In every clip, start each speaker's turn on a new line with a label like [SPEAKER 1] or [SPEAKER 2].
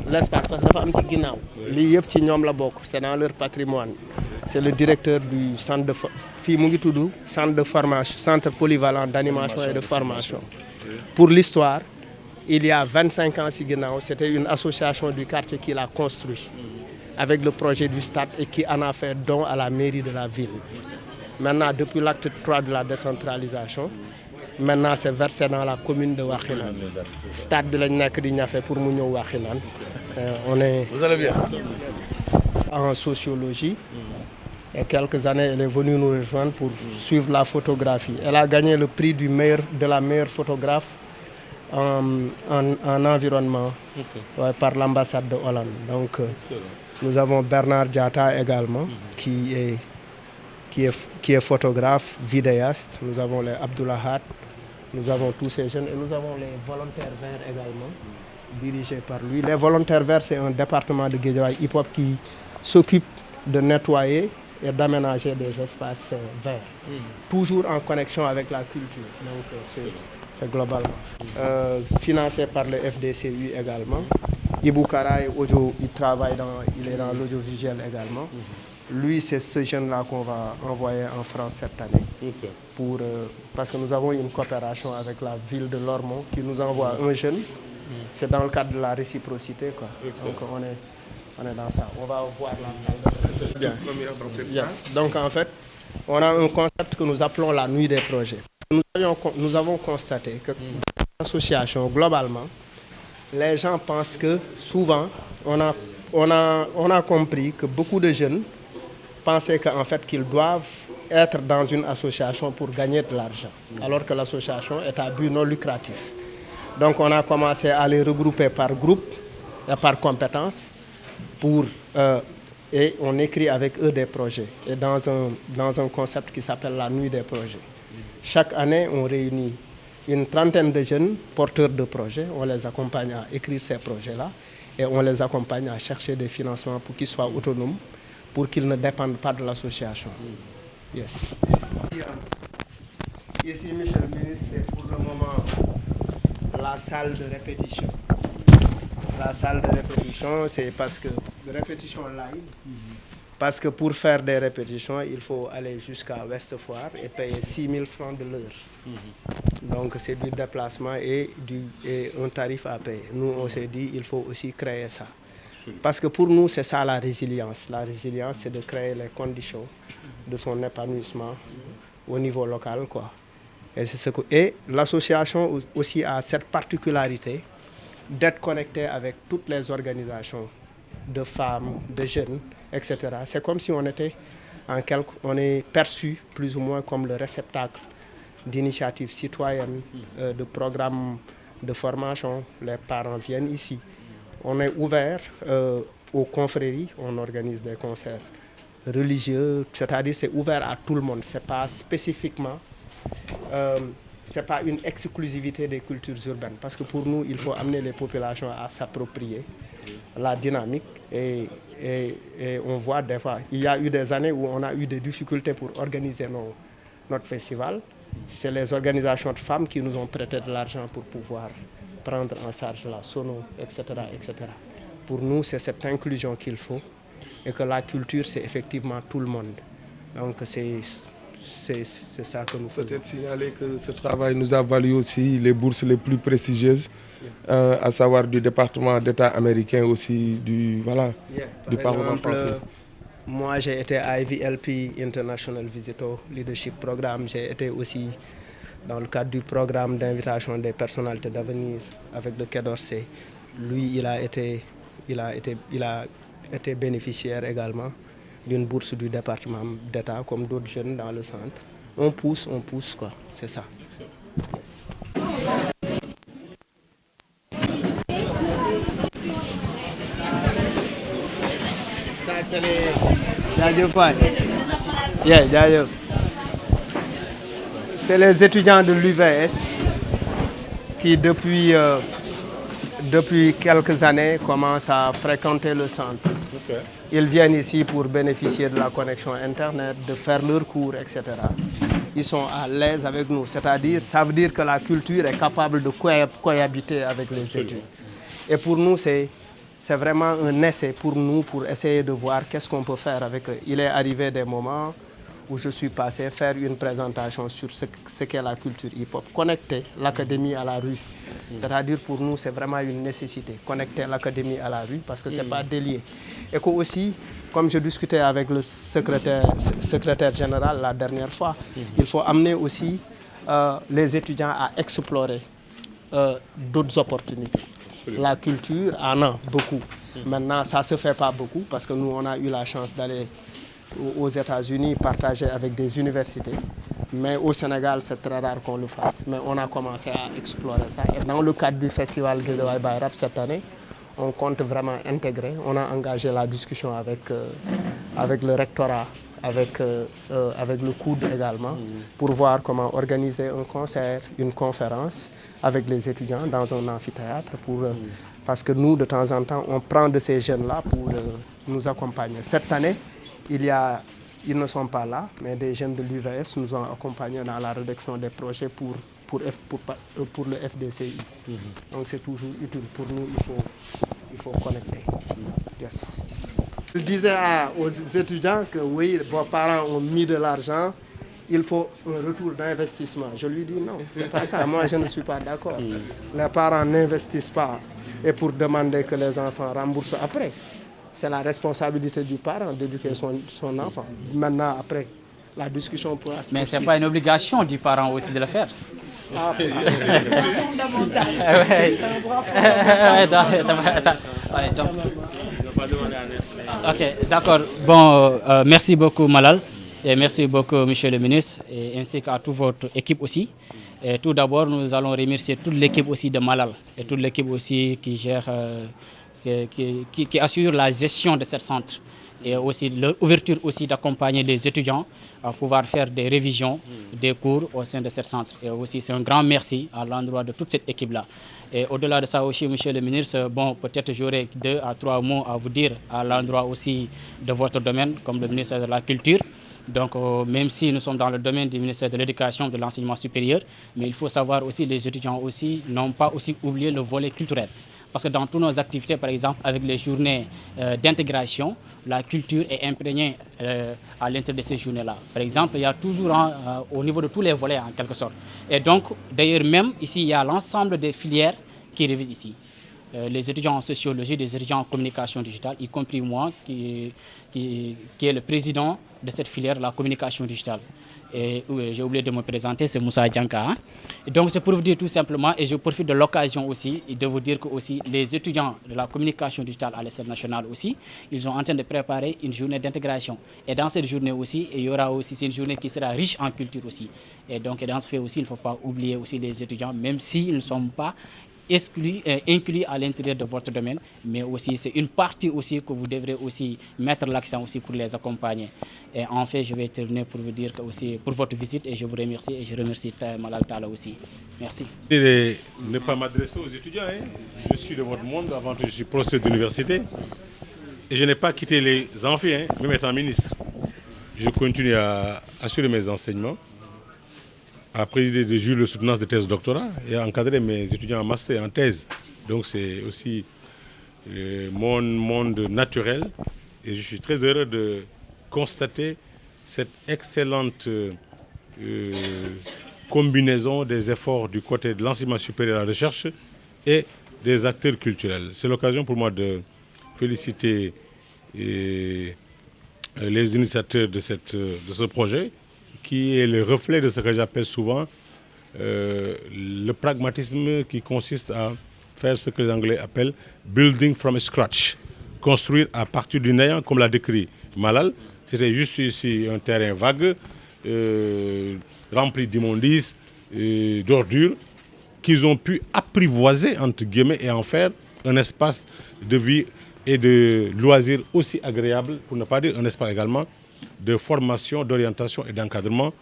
[SPEAKER 1] L'espace parce que dafa am ci ginnaaw lii yëpp ci ñoom la bokk, c'est dans leur patrimoine. C'est le directeur du centre de fii mu ngi tudd centre de formation, centre polyvalent d'animation et de formation. Pour l'histoire, il y a 25 ans ci ginnaaw, c'était une association du quartier qui l'a construit avec le projet du stade et qui en a fait don à la mairie de la ville. Maintenant, depuis l'acte 3 de la décentralisation, maintenant c'est versé dans la commune de Wakhinane. Stade bi lañ nekk di ñafe pour mu ñëw Wakhinane. On est
[SPEAKER 2] Vous allez bien
[SPEAKER 1] en sociologie. Et quelques années, elle est venue nous rejoindre pour suivre la photographie. Elle a gagné le prix de la meilleure photographe en environnement par l'ambassade de Hollande. Donc, nous avons Bernard Diatta également, qui est photographe, vidéaste. Nous avons les Abdoulahat, nous avons tous ces jeunes et nous avons les volontaires verts également, dirigés par lui. Les volontaires verts, c'est un département de Guédiawaye hip-hop qui s'occupe de nettoyer et d'aménager des espaces verts, toujours en connexion avec la culture. Donc c'est globalement. Financé par le FDCU également. Ibou Kara et Ojo, il est dans l'audiovisuel également. Lui, c'est ce jeune-là qu'on va envoyer en France cette année. Parce que nous avons une coopération avec la ville de Lormont qui nous envoie un jeune. C'est dans le cadre de la réciprocité, quoi. Donc on est dans ça. On va voir la salle. Bien. Donc en fait, on a un concept que nous appelons la nuit des projets. Nous avons constaté que dans l'association, globalement, les gens pensent que souvent, on a compris que beaucoup de jeunes pensaient qu'en fait qu'ils doivent être dans une association pour gagner de l'argent, alors que l'association est à but non lucratif. Donc on a commencé à les regrouper par groupe et par compétences et on écrit avec eux des projets et dans un concept qui s'appelle la nuit des projets. Chaque année, on réunit une trentaine de jeunes porteurs de projets, on les accompagne à écrire ces projets-là et on les accompagne à chercher des financements pour qu'ils soient autonomes, pour qu'ils ne dépendent pas de l'association. Yes. Ici, monsieur le ministre, c'est pour le moment la salle de répétition. La salle de répétition, c'est parce que de répétition live. Parce que pour faire des répétitions, il faut aller jusqu'à Ouest Foire et payer 6 000 francs de l'heure. Donc c'est du déplacement et un tarif à payer. Nous, on s'est dit il faut aussi créer ça. Parce que pour nous, c'est ça la résilience. La résilience, c'est de créer les conditions de son épanouissement au niveau local, quoi. Et l'association aussi a cette particularité d'être connectée avec toutes les organisations de femmes, de jeunes, etc. C'est comme si on est perçu plus ou moins comme le réceptacle d'initiatives citoyennes, de programmes de formation. Les parents viennent ici. On est ouvert aux confréries, on organise des concerts religieux, c'est-à-dire c'est ouvert à tout le monde. C'est pas spécifiquement, c'est pas une exclusivité des cultures urbaines, parce que pour nous, il faut amener les populations à s'approprier la dynamique et on voit des fois, il y a eu des années où on a eu des difficultés pour organiser notre festival. C'est les organisations de femmes qui nous ont prêté de l'argent pour pouvoir prendre en charge la sono, etc., etc. Pour nous, c'est cette inclusion qu'il faut et que la culture, c'est effectivement tout le monde. Donc c'est ça que nous faisons.
[SPEAKER 2] Peut-être signaler que ce travail nous a valu aussi les bourses les plus prestigieuses, à savoir du département d'État américain aussi, du Parlement français.
[SPEAKER 1] Moi, j'ai été à IVLP, International Visitor Leadership Programme. J'ai été aussi dans le cadre du programme d'invitation des personnalités d'avenir avec le Quai d'Orsay. Lui, il a été bénéficiaire également. d'une bourse du département d'État, comme d'autres jeunes dans le centre. On pousse, quoi, c'est ça. Ça, c'est c'est les étudiants de l'UVS qui, depuis quelques années, commencent à fréquenter le centre. Okay. Ils viennent ici pour bénéficier de la connexion Internet, de faire leurs cours, etc. Ils sont à l'aise avec nous, c'est-à-dire, ça veut dire que la culture est capable de cohabiter avec les études. Et pour nous, c'est vraiment un essai pour nous, pour essayer de voir qu'est-ce qu'on peut faire avec eux. Il est arrivé des moments où je suis passé faire une présentation sur ce qu'est la culture hip-hop, connecter l'académie à la rue. C'est-à-dire pour nous, c'est vraiment une nécessité, connecter l'académie à la rue parce que ce n'est pas délié. Et que aussi, comme je discutais avec le secrétaire général la dernière fois, il faut amener aussi les étudiants à explorer d'autres opportunités. La culture en a beaucoup. Maintenant, ça ne se fait pas beaucoup parce que nous, on a eu la chance d'aller aux États-Unis partager avec des universités. Mais au Sénégal, c'est très rare qu'on le fasse. Mais on a commencé à explorer ça. Et dans le cadre du festival Guédiawaye by Rap cette année, on compte vraiment intégrer. On a engagé la discussion avec le rectorat, avec le COUD également, pour voir comment organiser un concert, une conférence avec les étudiants dans un amphithéâtre. Parce que nous, de temps en temps, on prend de ces jeunes-là pour nous accompagner. Cette année, ils ne sont pas là, mais des jeunes de l'UVS nous ont accompagnés dans la rédaction des projets pour le FDCI. Donc c'est toujours utile. Pour nous, il faut connecter. Yes. Je disais aux étudiants que oui, vos parents ont mis de l'argent, il faut un retour d'investissement. Je lui dis non, c'est pas ça. Moi, je ne suis pas d'accord. Les parents n'investissent pas et pour demander que les enfants remboursent après. C'est la responsabilité du parent d'éduquer son enfant. Maintenant, après, la discussion pourra se
[SPEAKER 3] Mais ce n'est pas une obligation du parent aussi de le faire. Ah, c'est ok, d'accord. Bon, merci beaucoup Malal et merci beaucoup Monsieur le ministre et ainsi qu'à toute votre équipe aussi. Et tout d'abord, nous allons remercier toute l'équipe aussi de Malal et toute l'équipe aussi qui gère... Qui assure la gestion de ce centre et aussi l'ouverture aussi d'accompagner les étudiants à pouvoir faire des révisions des cours au sein de ce centre. Et aussi c'est un grand merci à l'endroit de toute cette équipe-là. Et au-delà de ça aussi, Monsieur le ministre, bon, peut-être j'aurai 2 à 3 mots à vous dire à l'endroit aussi de votre domaine, comme le ministère de la Culture. Donc, même si nous sommes dans le domaine du ministère de l'Éducation, de l'Enseignement supérieur, mais il faut savoir aussi, les étudiants aussi n'ont pas aussi oublié le volet culturel. Parce que dans toutes nos activités, par exemple, avec les journées d'intégration, la culture est imprégnée à l'intérieur de ces journées-là. Par exemple, il y a toujours au niveau de tous les volets, en quelque sorte. Et donc, d'ailleurs, même ici, il y a l'ensemble des filières qui révisent ici. Les étudiants en sociologie, des étudiants en communication digitale, y compris moi, qui est le président de cette filière, la communication digitale. Et j'ai oublié de me présenter, c'est Moussa Djanka. Hein. Donc c'est pour vous dire tout simplement, et je profite de l'occasion aussi, de vous dire que aussi les étudiants de la communication digitale à l'échelle nationale aussi, ils sont en train de préparer une journée d'intégration. Et dans cette journée aussi, il y aura aussi, c'est une journée qui sera riche en culture aussi. Et donc dans ce fait aussi, il ne faut pas oublier aussi les étudiants, même s'ils ne sont pas inclus à l'intérieur de votre domaine, mais aussi c'est une partie aussi que vous devrez aussi mettre l'accent aussi pour les accompagner. Et en fait, je vais terminer pour vous dire que aussi pour votre visite et je vous remercie et je remercie Malal Talla aussi. Merci.
[SPEAKER 4] Ne pas m'adresser aux étudiants. Hein. Je suis de votre monde, avant que je suis professeur d'université et je n'ai pas quitté les amphis, hein, même étant ministre. Je continue à assurer mes enseignements, à présider des jurys de soutenance de thèse doctorat et à encadrer mes étudiants en master et en thèse. Donc c'est aussi mon monde naturel et je suis très heureux de constater cette excellente combinaison des efforts du côté de l'enseignement supérieur et de la recherche et des acteurs culturels. C'est l'occasion pour moi de féliciter les initiateurs de ce projet qui est le reflet de ce que j'appelle souvent le pragmatisme qui consiste à faire ce que les Anglais appellent « building from scratch », construire à partir du néant, comme l'a décrit Malal, C'était juste ici un terrain vague, rempli d'immondices, d'ordures, qu'ils ont pu apprivoiser, entre guillemets, et en faire un espace de vie et de loisirs aussi agréable, pour ne pas dire un espace également de formation, d'orientation et d'encadrement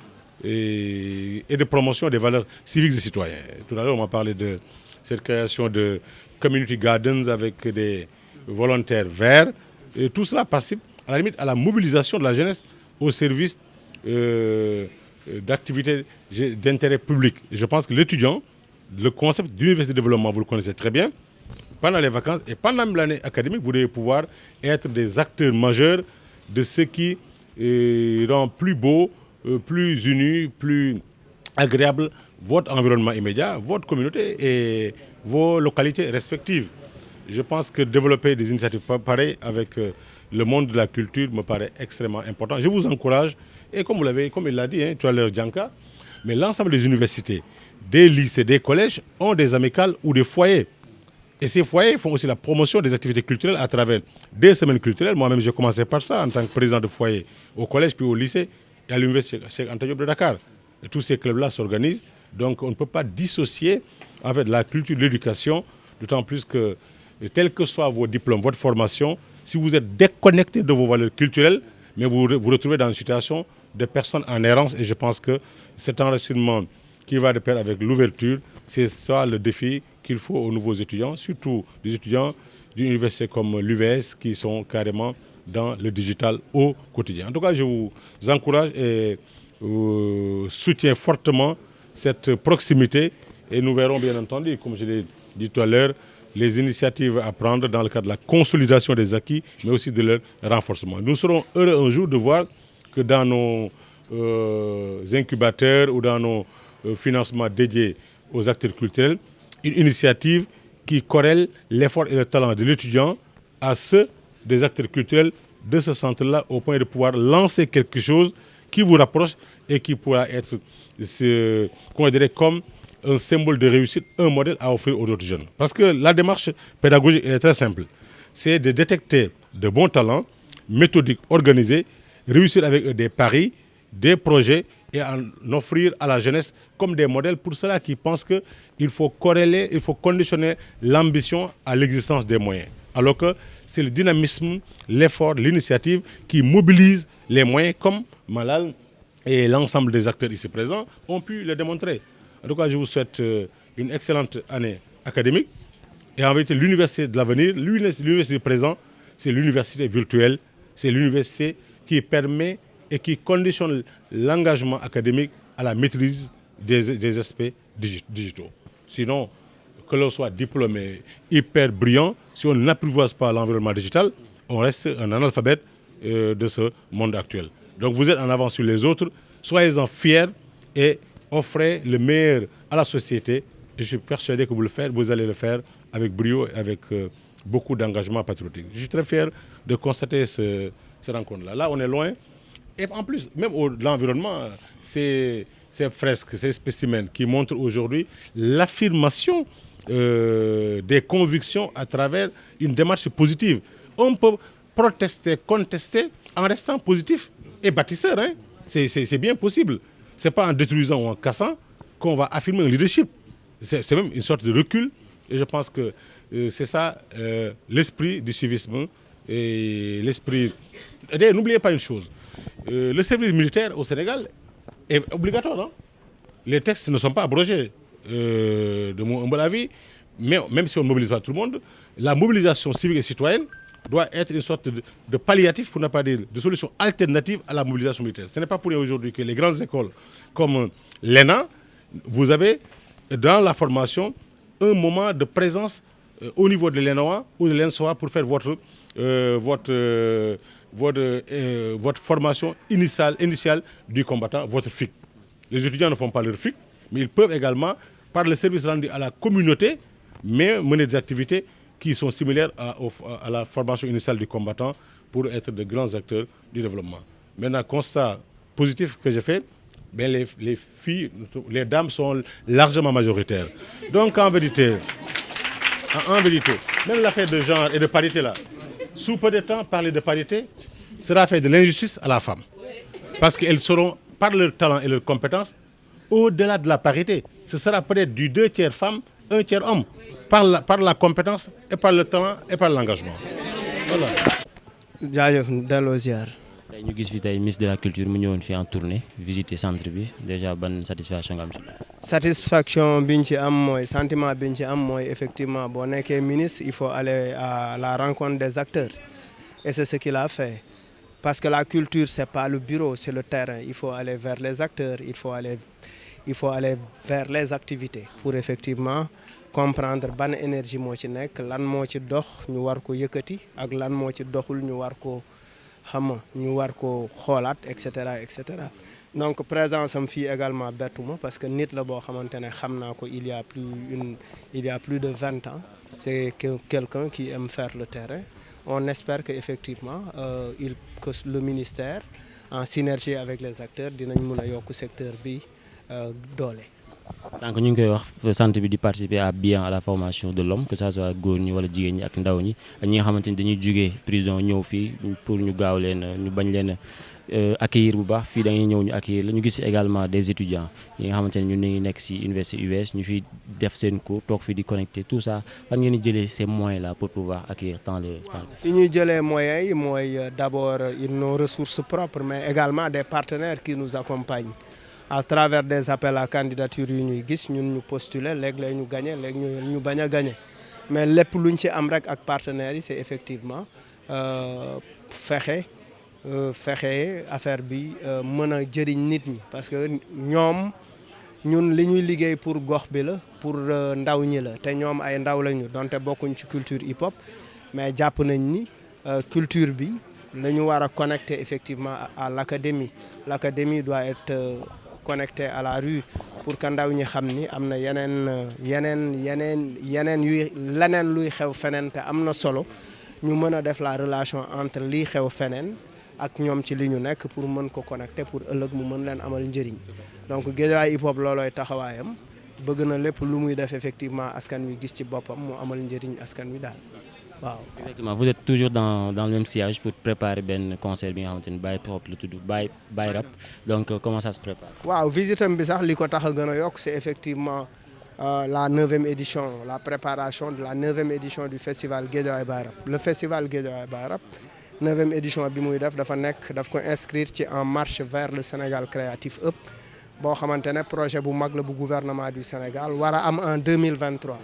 [SPEAKER 4] et de promotion des valeurs civiques et citoyennes. Tout à l'heure, on m'a parlé de cette création de community gardens avec des volontaires verts. Et tout cela participe à la limite à la mobilisation de la jeunesse au service d'activités d'intérêt public. Et je pense que l'étudiant, le concept d'université de développement, vous le connaissez très bien. Pendant les vacances et pendant l'année académique, vous devez pouvoir être des acteurs majeurs de ce qui rend plus beau, plus uni, plus agréable votre environnement immédiat, votre communauté et vos localités respectives. Je pense que développer des initiatives pareilles avec le monde de la culture me paraît extrêmement important. Je vous encourage, et comme il l'a dit tout à l'heure, Djanka, mais l'ensemble des universités, des lycées, des collèges ont des amicales ou des foyers. Et ces foyers font aussi la promotion des activités culturelles à travers des semaines culturelles. Moi-même, j'ai commencé par ça en tant que président de foyer au collège, puis au lycée et à l'université Cheikh Anta Diop de Dakar. Et tous ces clubs-là s'organisent. Donc, on ne peut pas dissocier en fait, la culture de l'éducation, d'autant plus que, quels que soient vos diplômes, votre formation, si vous êtes déconnecté de vos valeurs culturelles, mais vous vous retrouvez dans une situation de personnes en errance. Et je pense que cet enracinement qui va de pair avec l'ouverture, c'est ça le défi qu'il faut aux nouveaux étudiants, surtout des étudiants d'une université comme l'UVS qui sont carrément dans le digital au quotidien. En tout cas, je vous encourage et soutiens fortement cette proximité et nous verrons bien entendu, comme je l'ai dit tout à l'heure, les initiatives à prendre dans le cadre de la consolidation des acquis, mais aussi de leur renforcement. Nous serons heureux un jour de voir que dans nos incubateurs ou dans nos financements dédiés aux acteurs culturels, une initiative qui corrèle l'effort et le talent de l'étudiant à ceux des acteurs culturels de ce centre-là, au point de pouvoir lancer quelque chose qui vous rapproche et qui pourra être, comme un symbole de réussite, un modèle à offrir aux autres jeunes. Parce que la démarche pédagogique est très simple. C'est de détecter de bons talents, méthodiques, organisés, réussir avec eux des paris, des projets et en offrir à la jeunesse comme des modèles pour ceux-là qui pensent qu'il faut corréler, il faut conditionner l'ambition à l'existence des moyens. Alors que c'est le dynamisme, l'effort, l'initiative qui mobilise les moyens comme Malal et l'ensemble des acteurs ici présents ont pu le démontrer. En tout cas, je vous souhaite une excellente année académique. Et en vérité, l'université de l'avenir, l'université présent, c'est l'université virtuelle, c'est l'université qui permet et qui conditionne l'engagement académique à la maîtrise des aspects digitaux. Sinon, que l'on soit diplômé hyper brillant, si on n'apprivoise pas l'environnement digital, on reste un analphabète de ce monde actuel. Donc vous êtes en avance sur les autres, soyez-en fiers et offrez le meilleur à la société. Et je suis persuadé que vous allez le faire avec brio et avec beaucoup d'engagement patriotique. Je suis très fier de constater cette rencontre-là. Là, on est loin. Et en plus, même de l'environnement, ces fresques, ces spécimens qui montrent aujourd'hui l'affirmation des convictions à travers une démarche positive. On peut protester, contester en restant positif et bâtisseur. Hein? C'est bien possible. Ce n'est pas en détruisant ou en cassant qu'on va affirmer un leadership. C'est même une sorte de recul. Et je pense que c'est ça l'esprit du civisme et l'esprit... N'oubliez pas une chose. Le service militaire au Sénégal est obligatoire. Hein? Les textes ne sont pas abrogés. De mon humble avis, mais même si on ne mobilise pas tout le monde, la mobilisation civique et citoyenne doit être une sorte de palliatif, pour ne pas dire de solution alternative à la mobilisation militaire. Ce n'est pas pour rien aujourd'hui que les grandes écoles comme l'ENA, vous avez dans la formation un moment de présence au niveau de l'ENOA ou de l'ENSOA pour faire votre formation initiale du combattant, votre FIC. Les étudiants ne font pas leur FIC, mais ils peuvent également, par le service rendu à la communauté, mais mener des activités qui sont similaires à la formation initiale du combattant pour être de grands acteurs du développement. Maintenant, constat positif que j'ai fait, ben les filles, les dames sont largement majoritaires. Donc en vérité, même l'affaire de genre et de parité là, sous peu de temps, parler de parité, sera fait de l'injustice à la femme. Parce qu'elles seront, par leur talent et leurs compétences, au-delà de la parité. Ce sera peut-être du 2 tiers femmes, 1 tiers hommes, par la compétence et par le talent et par l'engagement. Voilà.
[SPEAKER 1] jaajëf delloo ziar.
[SPEAKER 5] tey ñu gis fi tey ministre de la culture mu ñëwoon fi en tournée visiter centre bi déjà ban satisfaction nga am si.
[SPEAKER 1] satisfaction bi ñu ci am mooy sentiment bi ñu ci am mooy effectivement boo nekkee ministre il faut aller à la rencontre des acteurs et c'est ce qu'il a fait parce que la culture c'est pas le bureau c'est le terrain il faut aller vers les acteurs il faut aller vers les activités pour effectivement comprendre ban énergie moo ci nekk lan moo ci dox ñu war ko yëkkati ak lan moo ci doxul ñu war ko ñu war ko xoolaat et cetera et cetera donc présence am fii également bettuma parce que nit la boo xamante ne xam naa ko il y a plus de 20 ans c'est quelqu'un qui aime faire le terrain on espère que effectivement que le ministère en synergie avec les acteurs dinañ mën a yokk secteur bi doole.
[SPEAKER 5] sànq ñu ngi koy wax centre bi di participer à la formation de l'homme que ça soit góor ñi wala jigéen ñi ak ndaw ñi ak ñi nga xamante ni dañuy jugee prison ñëw fii pour ñu gaaw leen ñu bañ leen accueillir bu baax fii da ngay ñëw ñu accueillir la ñu gis fi également des étudiants yi nga xamante ne ñun ñu ngi nekk ci université UVS ñu fiy def seen cours toog fii di connecter tout ça fan ngeen di jëlee ces moyens là pour pouvoir accueillir tant de.
[SPEAKER 1] fi ñuy jëlee moyens yi mooy d'abord nos ressources propres mais également des partenaires qui nous accompagnent. À travers des appels à candidature yu ñuy gis ñun ñu postuler léeg-léeg ñu gagné léeg ñu bañ a gagné mais lépp luñ ci am rek ak partenaires yi c'est effectivement fexe affaire bi mën a jëriñ nit ñi parce que ñun li ñuy liggéey pour gox bi la pour ndaw ñi la te ñoom ay ndaw lañu donte bokkuñ ci culture hip hop mais jàpp nañ ni culture bi la ñu war a connecter effectivement à l'académie doit être connecté à la rue pour que ndaw ñi xam ni am na yeneen leneen luy xew feneen te am na solo ñu mën a def la relation entre lii xew feneen ak ñoom ci li ñu nekk pour mën ko connecté pour ëllëg mu mën leen amal njëriñ donc Guédiawaye hip hop loolooy taxawaayam bëgg na lépp lu muy def effectivement askan wi gis ci boppam mu amal njëriñ askan wi daal waaw.
[SPEAKER 5] Effectivement vous êtes toujours dans le même sillage pour préparer benn concert bi nga xamante ni Baye Hip Hop la tudd Baye Rap donc comment ça se prépare. waaw
[SPEAKER 1] visitam bi sax li ko tax a gën a yokk c'est effectivement la 9e édition la préparation de la 9e édition du festival Guédiawaye Baye Rap le festival Guédiawaye Baye Rap 9e édition bi muy daf ko inscrire ci en marche vers le Sénégal Creative Hub boo xamante ne projet bu mag la bu gouvernement du Sénégal war a am en 2023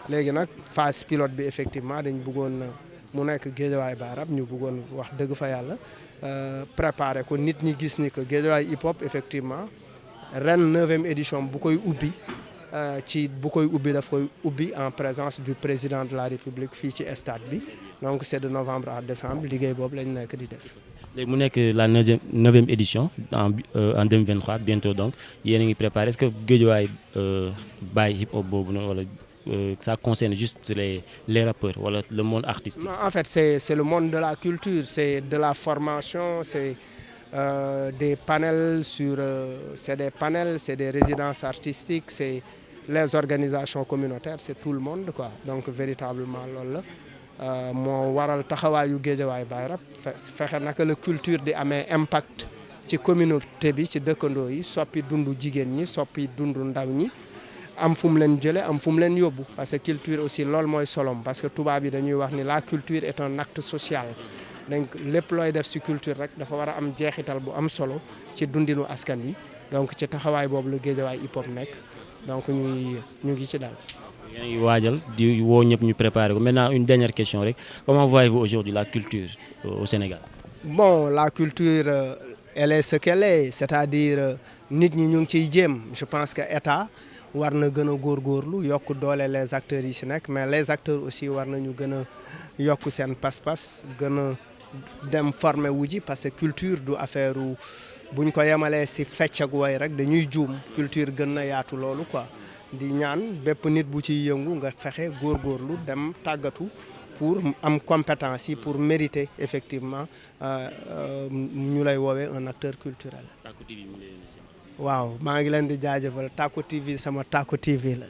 [SPEAKER 1] léegi nag phase pilote bi effectivement dañ bëggoon mu nekk Guédiawaye Baye Rap ñu bëggoon wax dëgg fa yàlla préparer ko nit ñi gis ni que Guédiawaye hip hop effectivement ren 9e édition bu koy ubbi daf koy ubbi en présence du président de la République fii ci stade bi donc c'est de novembre à décembre liggéey boobu lañ nekk di def.
[SPEAKER 5] léegi mu nekk la 9e édition en 2023 bientôt donc yéen a ngi préparé est-ce que Guédiawaye Baye hip hop boobu noonu wala ça concerne juste les rappeurs wala le monde artistique.
[SPEAKER 1] Non, en fait c'est le monde de la culture c'est de la formation c'est des panels c'est des résidences artistiques c'est les organisations communautaires c'est tout le monde quoi donc véritablement loolu la. moo waral taxawaayu Guédiawaye Baye Rap fexe naka la culture di amee impact ci communauté bi ci dëkkandoo yi soppi dundu jigéen ñi soppi dundu ndaw ñi am fu mu leen jëlee am fu mu leen yóbbu parce que culture aussi loolu mooy solom parce que tubaab yi dañuy wax ni la culture est un acte social donc lépp looy def ci culture rek dafa war a am jeexital bu am solo ci dundinu askan wi donc ci taxawaay boobu la Guédiawaye hip hop nekk donc ñu ngi ci daal.
[SPEAKER 5] yéen a ngi waajal di woo ñëpp ñu préparer ko maintenant une dernière question rek comment voyez-vous aujourd'hui la culture au Sénégal.
[SPEAKER 1] Bon la culture elle est ce qu'elle est c'est-à-dire nit ñi ñu ngi ciy jéem je pense que état war na gën a góorgóorlu yokk doole les acteurs yi ci nekk mais les acteurs aussi war nañu gën a yokk seen pas-pas gën a dem former wu ji parce que culture du affaire buñ ko yemalee ci fecc ak way rek dañuy juum culture gën na yaatu loolu quoi. di ñaan bépp nit bu ci yëngu nga fexe góorgóorlu dem tàggatu pour am compétence yi pour mériter effectivement ñu lay woowee un acteur culturel.
[SPEAKER 5] Tacko TV
[SPEAKER 1] waaw maa ngi leen di jaajëfal Tacko TV sama Tacko TV la.